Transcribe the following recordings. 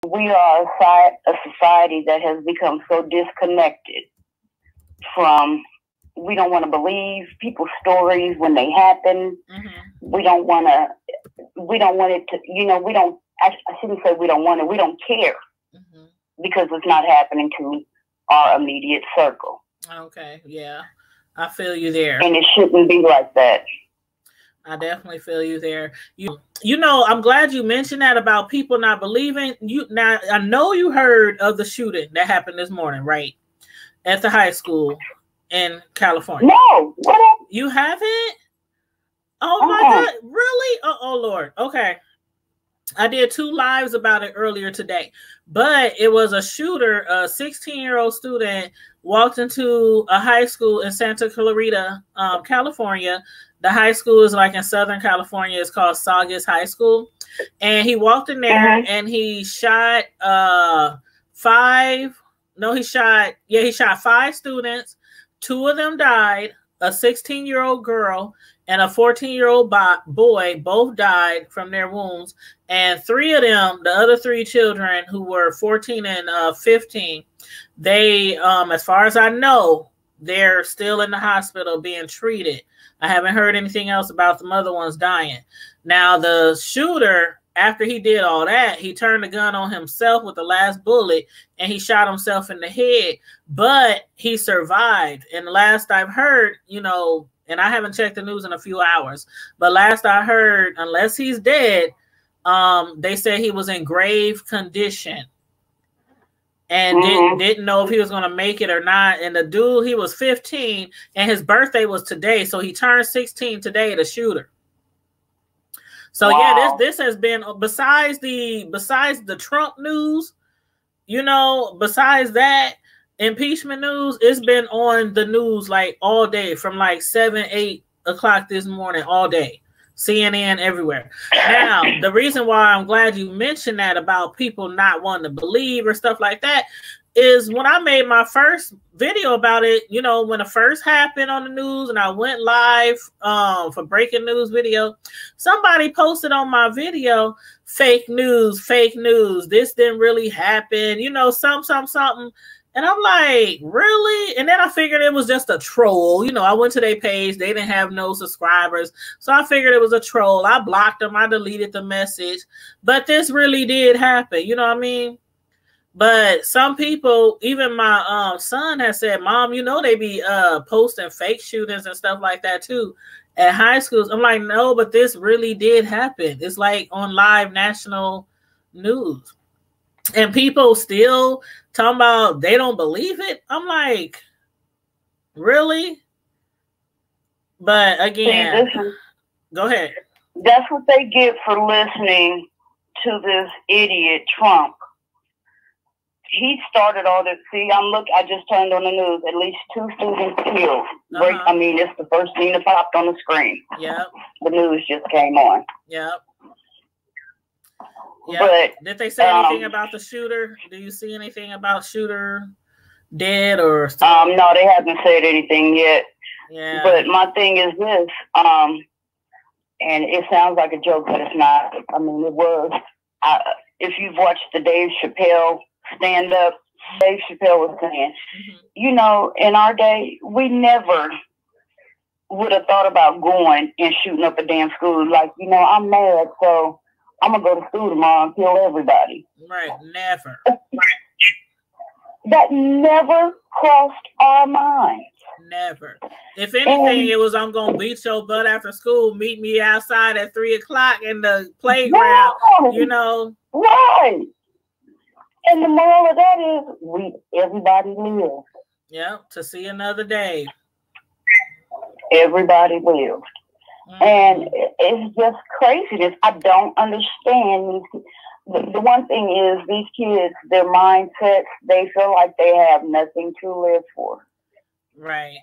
we are a society that has become so disconnected from. We don't want to believe people's stories when they happen. We don't want to. We don't want it to. We don't. I shouldn't say we don't want it. We don't care because it's not happening to our immediate circle. Okay, yeah, I feel you there. And it shouldn't be like that. I definitely feel you there. I'm glad you mentioned that about people not believing you. Now, I know you heard of the shooting that happened this morning, right? At the high school in California. No, what? You haven't? Oh my God, really? Oh Lord. Okay. I did 2 lives about it earlier today, but it was a shooter, a 16-year-old student walked into a high school in Santa Clarita, California. The high school is like in Southern California. It's called Saugus High School. And he walked in there and he shot 5 students. 2 of them died, a 16-year-old girl and a 14-year-old boy, both died from their wounds. And 3 of them, the other 3 children who were 14 and 15, they, as far as I know, they're still in the hospital being treated. I haven't heard anything else about the other ones dying. Now, the shooter, after he did all that, he turned the gun on himself with the last bullet and he shot himself in the head, but he survived. And last I've heard, and I haven't checked the news in a few hours, but last I heard, unless he's dead, they said he was in grave condition and didn't know if he was going to make it or not. And the dude, he was 15 and his birthday was today. So he turned 16 today, the shooter. So yeah, this has been, besides the Trump news, besides that, impeachment news, it's been on the news like all day from like 7-8 o'clock this morning, all day. CNN everywhere. Now, the reason why I'm glad you mentioned that about people not wanting to believe or stuff like that is when I made my first video about it, when it first happened on the news and I went live for breaking news video, somebody posted on my video, fake news, this didn't really happen, something. And I'm like, really? And then I figured it was just a troll. I went to their page. They didn't have no subscribers. So I figured it was a troll. I blocked them. I deleted the message. But this really did happen. You know what I mean? But some people, even my son has said, Mom, they be posting fake shootings and stuff like that too at high schools. I'm like, no, but this really did happen. It's like on live national news. And people still talking about they don't believe it. I'm like, really? But again, go ahead. That's what they get for listening to this idiot Trump. He started all this. See, I just turned on the news. At least 2 students killed. I mean, it's the first thing that popped on the screen. Yep. The news just came on. Yep. Yeah. But did they say anything about the shooter? Do you see anything about shooter dead or something? No, they haven't said anything yet. Yeah. But my thing is this, and it sounds like a joke, but it's not. I mean, it was. If you've watched the Dave Chappelle stand-up, Dave Chappelle was saying, in our day, we never would have thought about going and shooting up a damn school. Like, I'm mad, so I'm going to go to school tomorrow and kill everybody. Right, never. That never crossed our minds. Never. If anything, it was, I'm going to beat your butt after school, meet me outside at 3 o'clock in the playground, Right. And the moral of that is, everybody lives. Yep, to see another day. Everybody lives. And it's just craziness. I don't understand. The one thing is these kids, their mindsets, they feel like they have nothing to live for. Right.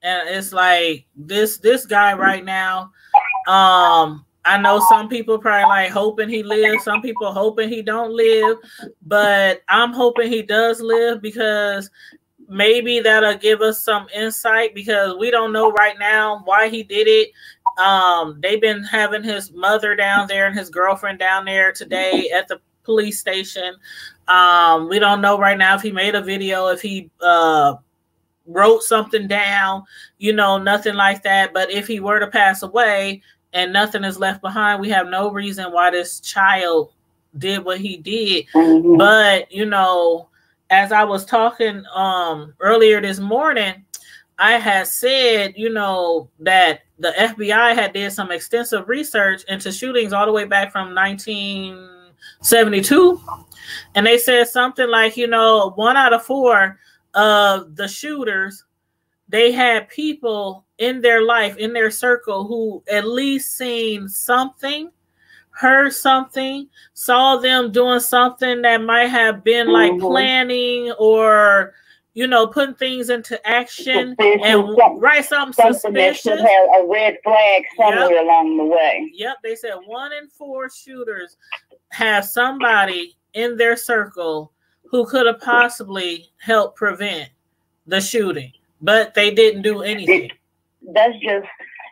And it's like this guy right now, I know some people probably like hoping he lives. Some people hoping he don't live. But I'm hoping he does live because maybe that'll give us some insight because we don't know right now why he did it. They've been having his mother down there and his girlfriend down there today at the police station. We don't know right now if he made a video, if he wrote something down, nothing like that. But if he were to pass away and nothing is left behind, we have no reason why this child did what he did. Mm-hmm. But, as I was talking earlier this morning, I had said, that the FBI had did some extensive research into shootings all the way back from 1972. And they said something like, 1 out of 4 of the shooters, they had people in their life, in their circle, who at least seen something, heard something, saw them doing something that might have been like planning or, putting things into action and write something suspicious. That have a red flag somewhere along the way. Yep, they said 1 in 4 shooters have somebody in their circle who could have possibly helped prevent the shooting, but they didn't do anything.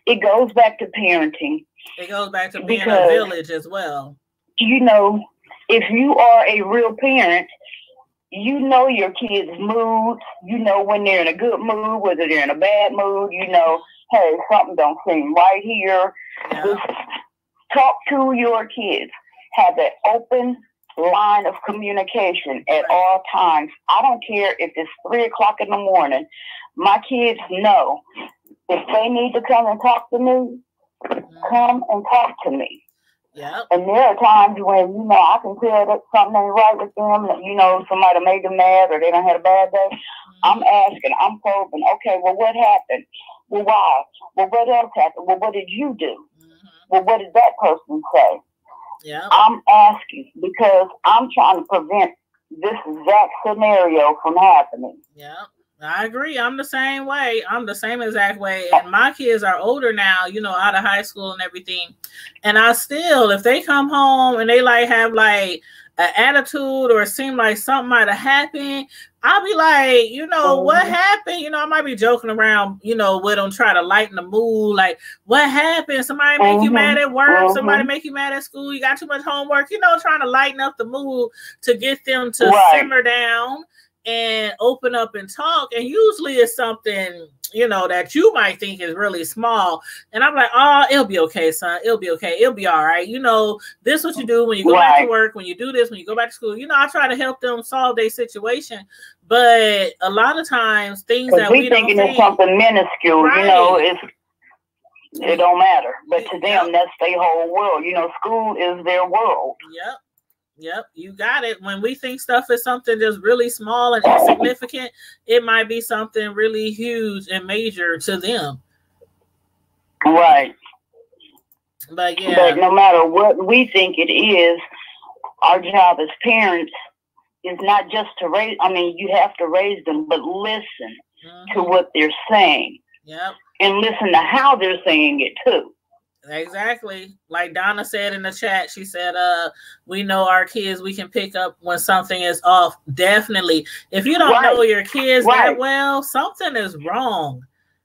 It goes back to parenting. It goes back to being a village as well. If you are a real parent, you know your kids' moods. You know when they're in a good mood, whether they're in a bad mood. Hey, something don't seem right here. Yeah. Just talk to your kids. Have an open line of communication at all times. I don't care if it's 3 o'clock in the morning. My kids know if they need to come and talk to me, come and talk to me. Yeah. And there are times when, I can tell that something ain't right with them, that, somebody made them mad or they done had a bad day. I'm asking, I'm probing, okay, well, what happened? Well, why? Well, what else happened? Well, what did you do? Well, what did that person say? Yeah. I'm asking because I'm trying to prevent this exact scenario from happening. Yeah. I agree. I'm the same way. I'm the same exact way. And my kids are older now, out of high school and everything. And I still, if they come home and they have an attitude or seem like something might have happened, I'll be like, what happened? I might be joking around, with them, try to lighten the mood. Like, what happened? Somebody make you mad at work? Somebody make you mad at school? You got too much homework? Trying to lighten up the mood to get them to simmer down and open up and talk. And usually it's something, that you might think is really small. And I'm like, oh, it'll be okay, son. It'll be okay. It'll be all right. This is what you do when you go back to work, when you do this, when you go back to school. I try to help them solve their situation. But a lot of times things that we thinking don't it's something minuscule, it don't matter. But to them, that's their whole world. School is their world. Yep, you got it. When we think stuff is something just really small and insignificant, it might be something really huge and major to them. Right. But no matter what we think it is, our job as parents is not just to raise. You have to raise them, but listen to what they're saying. Yep. And listen to how they're saying it too. Exactly. Like Donna said in the chat, she said, we know our kids, we can pick up when something is off. Definitely. If you don't know your kids that well, something is wrong.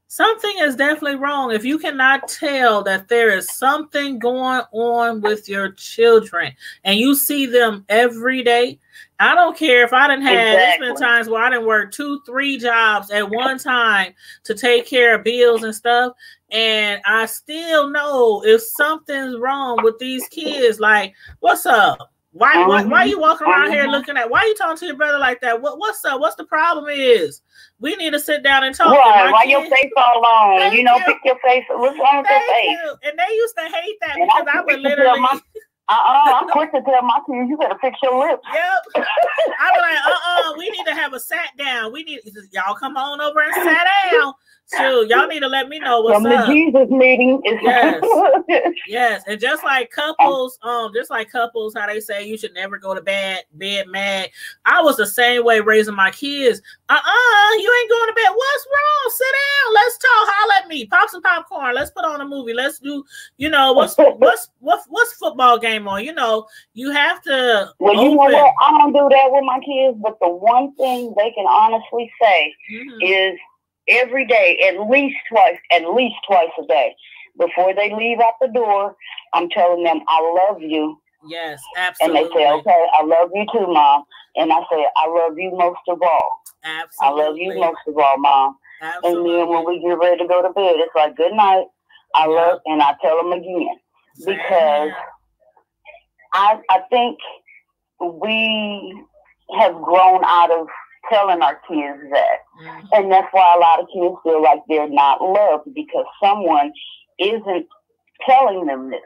Something is definitely wrong. If you cannot tell that there is something going on with your children and you see them every day, I don't care if I didn't have, there's been times where I didn't work 2-3 jobs at one time to take care of bills and stuff. And I still know if something's wrong with these kids, like, what's up? Why you walking around here looking at, why you talking to your brother like that? What's up? What's the problem is? We need to sit down and talk. Why your face all long? Pick your face. What's wrong with your face? And they used to hate that because I would literally... I'm quick to tell my kids, you better fix your lips. Yep. I was like, we need to have a sat down. Y'all come on over and sit down. Shoot, y'all need to let me know what's up. The Jesus meeting is yes. And just like couples, how they say you should never go to bed mad. I was the same way raising my kids. You ain't going to bed. What's wrong? Sit down. Let's talk. Holler at me. Pop some popcorn. Let's put on a movie. Let's do, what's football game on? You have to. Well, you know what? I don't do that with my kids, but the one thing they can honestly say is every day, at least twice a day, before they leave out the door, I'm telling them, I love you. Yes, And they absolutely. say, okay, I love you too, Mom. And I say, I love you most of all. Absolutely. I love you most of all, Mom. Absolutely. And then when we get ready to go to bed, it's like, good night. I love, and I tell them again. Because I think we have grown out of telling our kids that. And that's why a lot of kids feel like they're not loved, because someone isn't telling them this.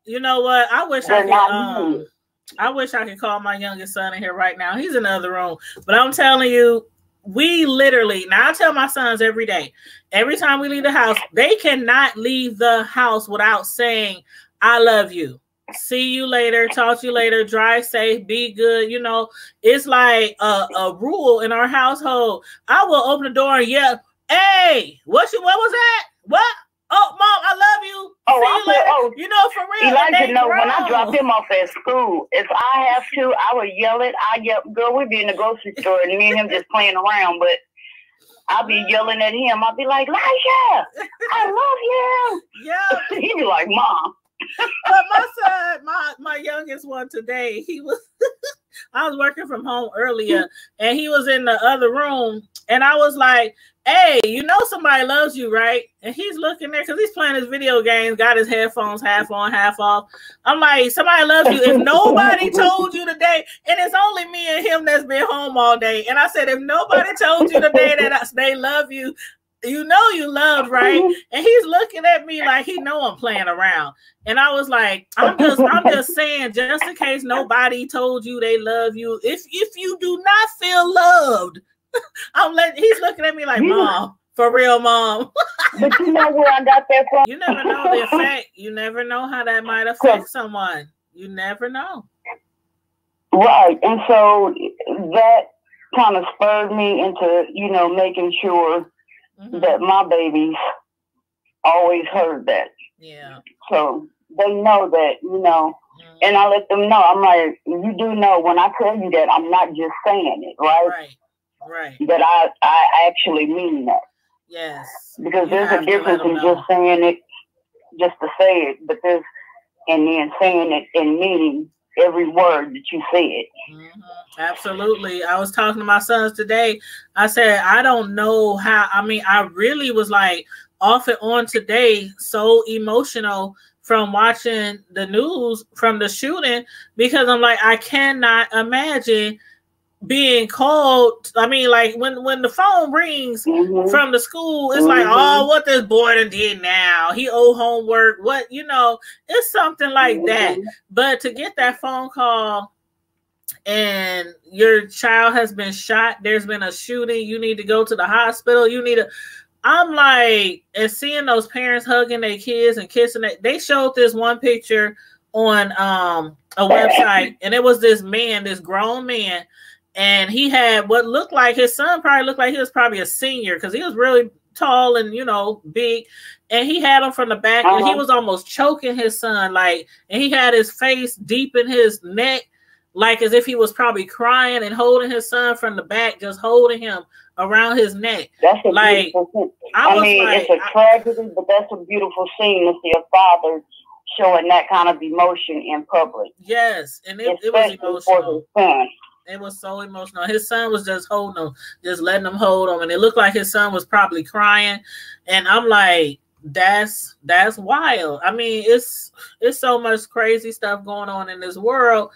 You know what? I wish I wish I could call my youngest son in here right now. He's in the other room. But I'm telling you, we literally, now I tell my sons every day, every time we leave the house, they cannot leave the house without saying, I love you. See you later. Talk to you later. Drive safe. Be good. You know, it's like a rule in our household. I will open the door and yell, hey, what was that? What? Oh, Mom, I love you. See you later. You know, for real. Elijah, know when I drop him off at school, if I have to, I would yell it. Girl, we'd be in the grocery store and me and him just playing around, but I'll be yelling at him. I'll be like, Elijah, I love you. Yeah. He'd be like, Mom. But my son, my youngest one today, he was I was working from home earlier and he was in the other room and I was like, hey, you know somebody loves you, right? And he's looking there because he's playing his video games, got his headphones half on, half off. I'm like, somebody loves you. If nobody told you today, and it's only me and him that's been home all day. And I said, if nobody told you today that they love you, you know you loved, right? And he's looking at me like he know I'm playing around. And I was like, I'm just saying, just in case nobody told you they love you, if you do not feel loved, he's looking at me like, Mom, for real, Mom. But you know where I got that from? You never know the effect. You never know how that might affect someone. You never know. Right. And so that kind of spurred me into, making sure that my babies always heard that. Yeah. So they know that, and I let them know. I'm like, you do know when I tell you that, I'm not just saying it, right? Right. That I actually mean that. Yes. Because there's a difference in just saying it, just to say it, but and then saying it and meaning every word that you said. Absolutely. I was talking to my sons today. I said, I don't know how. I mean, I really was like off and on today, so emotional from watching the news from the shooting, because I'm like, I cannot imagine being called. I mean, like when the phone rings from the school, it's like, oh, what this boy done did now? He owe homework. What, it's something like that. But to get that phone call and your child has been shot, there's been a shooting, you need to go to the hospital, I'm like, and seeing those parents hugging their kids and kissing it. They showed this one picture on a website, and it was this man, this grown man, and he had what looked like his son probably looked like he was probably a senior because he was really tall and big, and he had him from the back and he was almost choking his son, like, and he had his face deep in his neck, like as if he was probably crying, and holding his son from the back, just holding him around his neck. That's a beautiful scene. It's a tragedy, but that's a beautiful scene to see a father showing that kind of emotion in public. Yes, and it was emotional. For his son. It was so emotional. His son was just holding him, just letting him hold him, and it looked like his son was probably crying. And I'm like, that's wild. I mean, it's so much crazy stuff going on in this world.